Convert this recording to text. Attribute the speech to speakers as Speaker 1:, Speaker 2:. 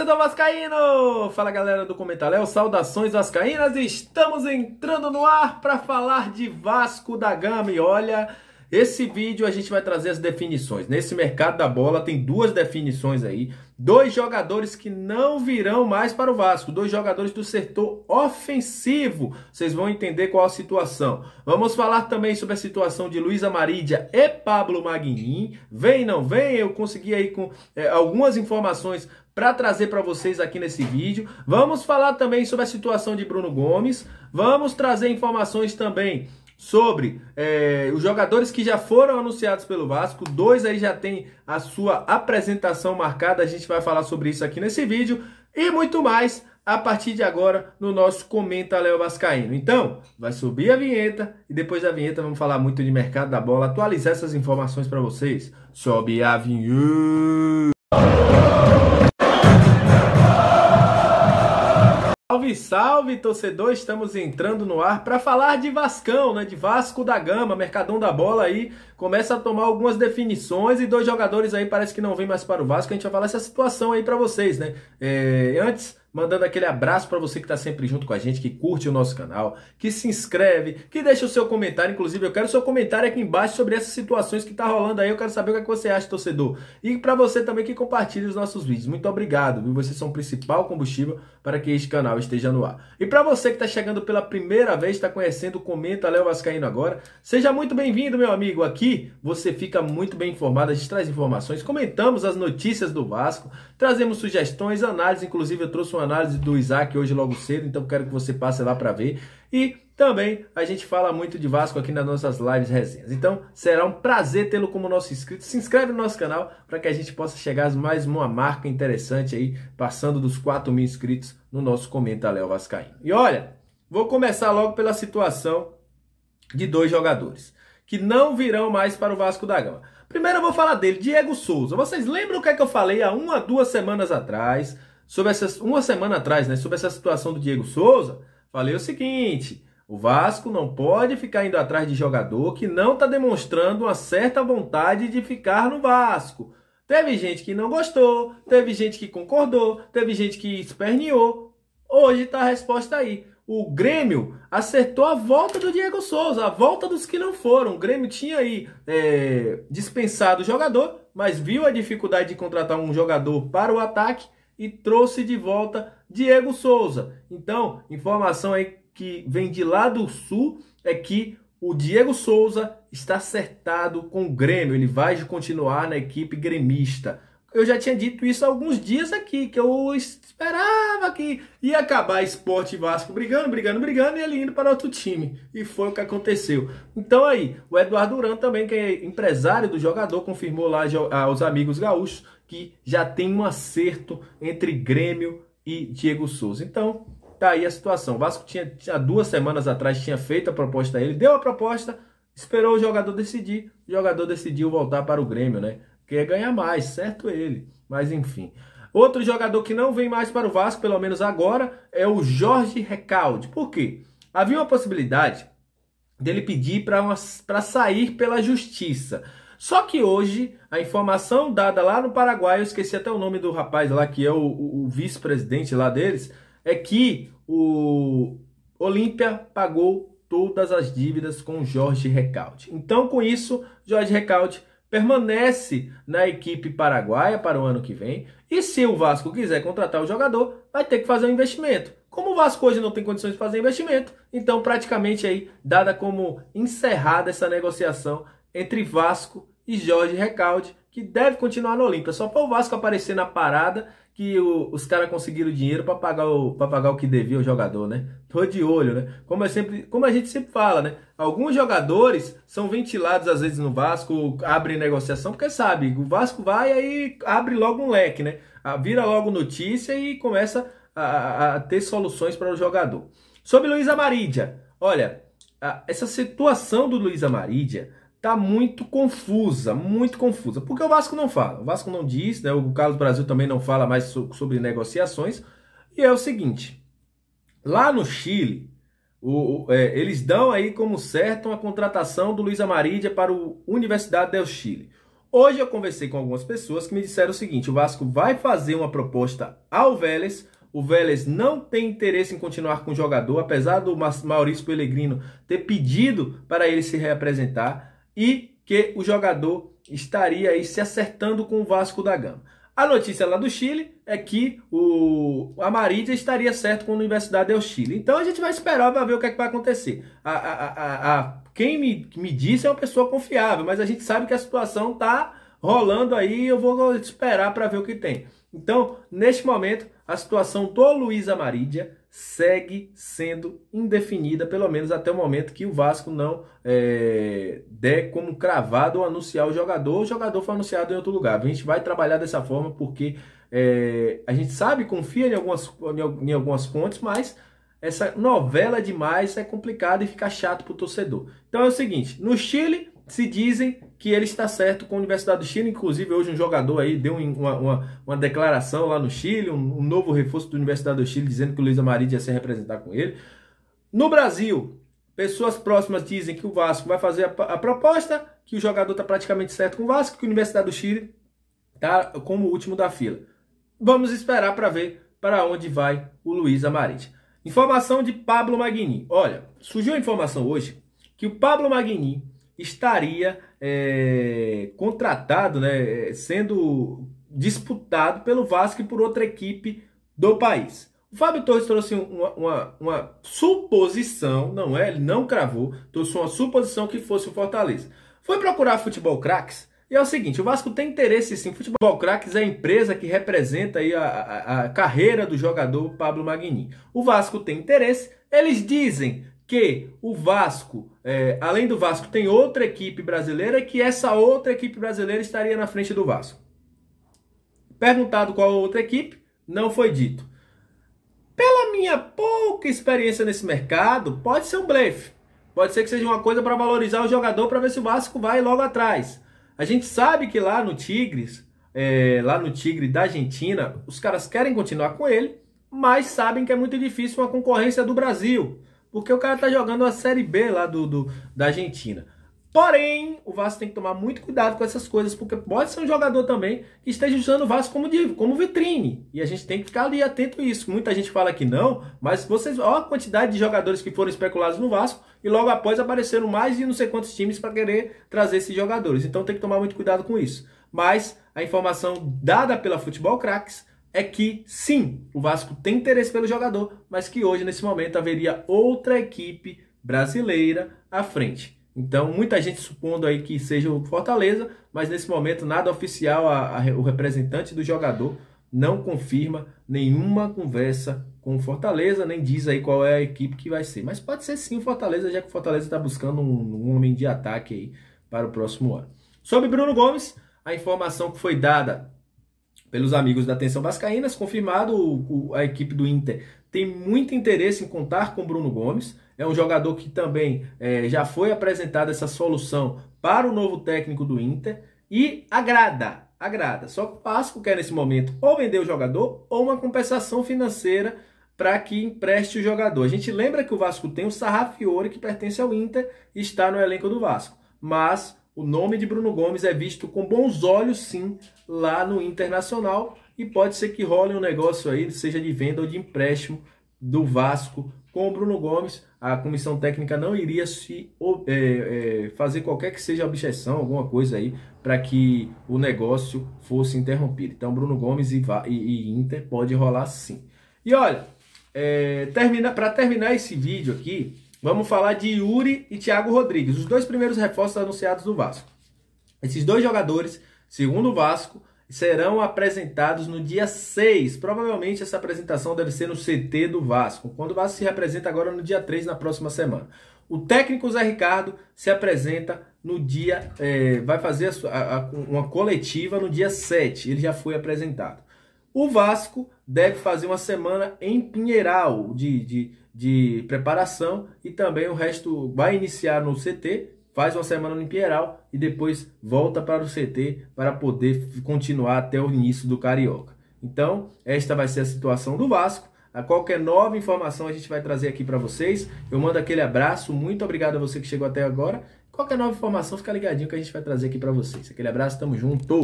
Speaker 1: Torcedor vascaíno! Fala galera do Comentário, saudações vascaínas, estamos entrando no ar para falar de Vasco da Gama. E olha, esse vídeo a gente vai trazer as definições. Nesse mercado da bola tem duas definições aí, dois jogadores que não virão mais para o Vasco, dois jogadores do setor ofensivo. Vocês vão entender qual a situação. Vamos falar também sobre a situação de Luiz Amarídia e Pablo Maguinin. Vem, não vem? Eu consegui aí com algumas informações para trazer para vocês aqui nesse vídeo. Vamos falar também sobre a situação de Bruno Gomes. Vamos trazer informações também sobre os jogadores que já foram anunciados pelo Vasco. Dois aí já tem a sua apresentação marcada. A gente vai falar sobre isso aqui nesse vídeo e muito mais a partir de agora no nosso Comenta Léo Vascaíno. Então, vai subir a vinheta e depois da vinheta vamos falar muito de mercado da bola, atualizar essas informações para vocês. Sobe a vinheta! Salve, salve, torcedor! Estamos entrando no ar para falar de Vascão, né? De Vasco da Gama, mercadão da bola aí. Começa a tomar algumas definições e dois jogadores aí parece que não vêm mais para o Vasco. A gente vai falar essa situação aí para vocês, né? Antes, mandando aquele abraço para você que está sempre junto com a gente, que curte o nosso canal, que se inscreve, que deixa o seu comentário. Inclusive, eu quero o seu comentário aqui embaixo sobre essas situações que tá rolando aí. Eu quero saber o que é que você acha, torcedor. E para você também que compartilha os nossos vídeos. Muito obrigado, viu? Vocês são o principal combustível para que este canal esteja no ar. E para você que está chegando pela primeira vez, está conhecendo o Comenta Léo Vascaíno agora, seja muito bem-vindo, meu amigo. Aqui você fica muito bem informado, a gente traz informações, comentamos as notícias do Vasco, trazemos sugestões, análises. Inclusive eu trouxe uma análise do Isaac hoje logo cedo, então quero que você passe lá para ver. E também a gente fala muito de Vasco aqui nas nossas lives resenhas. Então será um prazer tê-lo como nosso inscrito. Se inscreve no nosso canal para que a gente possa chegar a mais uma marca interessante aí, passando dos 4.000 inscritos no nosso Comenta Léo Vascaíno. E olha, vou começar logo pela situação de dois jogadores que não virão mais para o Vasco da Gama. Primeiro eu vou falar dele, Diego Souza. Vocês lembram o que é que eu falei há duas semanas atrás, sobre uma semana atrás, né, sobre essa situação do Diego Souza? Falei o seguinte: o Vasco não pode ficar indo atrás de jogador que não está demonstrando uma certa vontade de ficar no Vasco. Teve gente que não gostou, teve gente que concordou, teve gente que esperneou. Hoje está a resposta aí. O Grêmio acertou a volta do Diego Souza, a volta dos que não foram. O Grêmio tinha aí dispensado o jogador, mas viu a dificuldade de contratar um jogador para o ataque e trouxe de volta Diego Souza. Então, informação aí que vem de lá do sul é que o Diego Souza está acertado com o Grêmio. Ele vai continuar na equipe gremista. Eu já tinha dito isso há alguns dias aqui, que eu esperava que ia acabar Sport e Vasco brigando e ele indo para outro time. E foi o que aconteceu. Então aí, o Eduardo Duran também, que é empresário do jogador, confirmou lá aos amigos gaúchos que já tem um acerto entre Grêmio e Diego Souza. Então, tá aí a situação. O Vasco tinha 2 semanas atrás tinha feito a proposta a ele, deu a proposta, esperou o jogador decidir, o jogador decidiu voltar para o Grêmio, né? Quer ganhar mais, certo ele. Mas enfim. Outro jogador que não vem mais para o Vasco, pelo menos agora, é o Jorge Recalde. Por quê? Havia uma possibilidade dele pedir para sair pela justiça. Só que hoje, a informação dada lá no Paraguai, eu esqueci até o nome do rapaz lá, que é o vice-presidente lá deles, é que o Olímpia pagou todas as dívidas com o Jorge Recalde. Então, com isso, Jorge Recalde permanece na equipe paraguaia para o ano que vem. E se o Vasco quiser contratar o jogador, vai ter que fazer um investimento. Como o Vasco hoje não tem condições de fazer investimento, então praticamente aí dada como encerrada essa negociação entre Vasco e Jorge Recalde, que deve continuar no Olímpia. Só para o Vasco aparecer na parada que os caras conseguiram dinheiro para pagar o que devia o jogador, né? Tô de olho, né? Como a gente sempre fala, né? Alguns jogadores são ventilados às vezes no Vasco, abrem negociação, porque sabe, o Vasco vai aí abre logo um leque, né? Vira logo notícia e começa a ter soluções para o jogador. Sobre Luiz Amarídia, olha, essa situação do Luiz Amarídia tá muito confusa, porque o Vasco não fala, o Vasco não diz, né? O Carlos Brasil também não fala mais sobre negociações, e é o seguinte, lá no Chile, eles dão aí como certo uma contratação do Luiz Amarídia para o Universidade del Chile. Hoje eu conversei com algumas pessoas que me disseram o seguinte: o Vasco vai fazer uma proposta ao Vélez. O Vélez não tem interesse em continuar com o jogador, apesar do Maurício Pellegrino ter pedido para ele se reapresentar, e que o jogador estaria aí se acertando com o Vasco da Gama. A notícia lá do Chile é que o Amarilla estaria certo com a Universidade do Chile. Então a gente vai esperar para ver o que é que vai acontecer. Quem me disse é uma pessoa confiável, mas a gente sabe que a situação está rolando aí. Eu vou esperar para ver o que tem. Então, neste momento, a situação do Luiz Amarilla segue sendo indefinida, pelo menos até o momento que o Vasco não der como cravado ou anunciar o jogador foi anunciado em outro lugar. A gente vai trabalhar dessa forma porque a gente sabe, confia em algumas fontes, mas essa novela demais é complicada e fica chato para o torcedor. Então é o seguinte: no Chile se dizem que ele está certo com a Universidade do Chile. Inclusive hoje um jogador aí deu uma declaração lá no Chile, um novo reforço da Universidade do Chile, dizendo que o Luiz Amarilla ia se representar com ele. No Brasil, pessoas próximas dizem que o Vasco vai fazer a proposta, que o jogador está praticamente certo com o Vasco, que a Universidade do Chile está como o último da fila. Vamos esperar para ver para onde vai o Luiz Amarilla. Informação de Pablo Maguini. Olha, surgiu a informação hoje que o Pablo Maguini estaria contratado, sendo disputado pelo Vasco e por outra equipe do país. O Fábio Torres trouxe uma suposição, não é? Ele não cravou, trouxe uma suposição que fosse o Fortaleza. Foi procurar Futebol Craques e é o seguinte: o Vasco tem interesse sim. Futebol Craques é a empresa que representa aí a carreira do jogador Pablo Maguini. O Vasco tem interesse, eles dizem que o Vasco, além do Vasco, tem outra equipe brasileira, que essa outra equipe brasileira estaria na frente do Vasco. Perguntado qual outra equipe, não foi dito. Pela minha pouca experiência nesse mercado, pode ser um blefe. Pode ser que seja uma coisa para valorizar o jogador, para ver se o Vasco vai logo atrás. A gente sabe que lá no Tigres, lá no Tigre da Argentina, os caras querem continuar com ele, mas sabem que é muito difícil uma concorrência do Brasil, porque o cara tá jogando a Série B lá da Argentina. Porém, o Vasco tem que tomar muito cuidado com essas coisas, porque pode ser um jogador também que esteja usando o Vasco como vitrine. E a gente tem que ficar ali atento a isso. Muita gente fala que não, mas vocês, olha a quantidade de jogadores que foram especulados no Vasco e logo após apareceram mais de não sei quantos times para querer trazer esses jogadores. Então tem que tomar muito cuidado com isso. Mas a informação dada pela Futebol Craques é que sim, o Vasco tem interesse pelo jogador, mas que hoje, nesse momento, haveria outra equipe brasileira à frente. Então, muita gente supondo aí que seja o Fortaleza, mas nesse momento nada oficial, o representante do jogador não confirma nenhuma conversa com o Fortaleza, nem diz aí qual é a equipe que vai ser. Mas pode ser sim o Fortaleza, já que o Fortaleza está buscando um homem de ataque aí para o próximo ano. Sobre Bruno Gomes, a informação que foi dada pelos amigos da Atenção Vascaínas, confirmado, a equipe do Inter tem muito interesse em contar com Bruno Gomes. É um jogador que também já foi apresentada essa solução para o novo técnico do Inter e agrada. Só que o Vasco quer nesse momento ou vender o jogador ou uma compensação financeira para que empreste o jogador. A gente lembra que o Vasco tem o Sarrafiore, que pertence ao Inter e está no elenco do Vasco. Mas o nome de Bruno Gomes é visto com bons olhos, sim, lá no Internacional. E pode ser que role um negócio aí, seja de venda ou de empréstimo do Vasco com o Bruno Gomes. A comissão técnica não iria fazer qualquer que seja objeção, alguma coisa aí, para que o negócio fosse interrompido. Então, Bruno Gomes e Inter pode rolar sim. E olha, para terminar esse vídeo aqui, vamos falar de Yuri e Thiago Rodrigues, os dois primeiros reforços anunciados do Vasco. Esses dois jogadores, segundo o Vasco, serão apresentados no dia 6. Provavelmente essa apresentação deve ser no CT do Vasco, quando o Vasco se representa agora no dia 3, na próxima semana. O técnico Zé Ricardo se apresenta no dia, vai fazer uma coletiva no dia 7, ele já foi apresentado. O Vasco deve fazer uma semana em Pinheiral de preparação e também o resto vai iniciar no CT, faz uma semana no Pinheiral e depois volta para o CT para poder continuar até o início do Carioca. Então, esta vai ser a situação do Vasco. A qualquer nova informação a gente vai trazer aqui para vocês. Eu mando aquele abraço, muito obrigado a você que chegou até agora. Qualquer nova informação, fica ligadinho que a gente vai trazer aqui para vocês. Aquele abraço, tamo junto!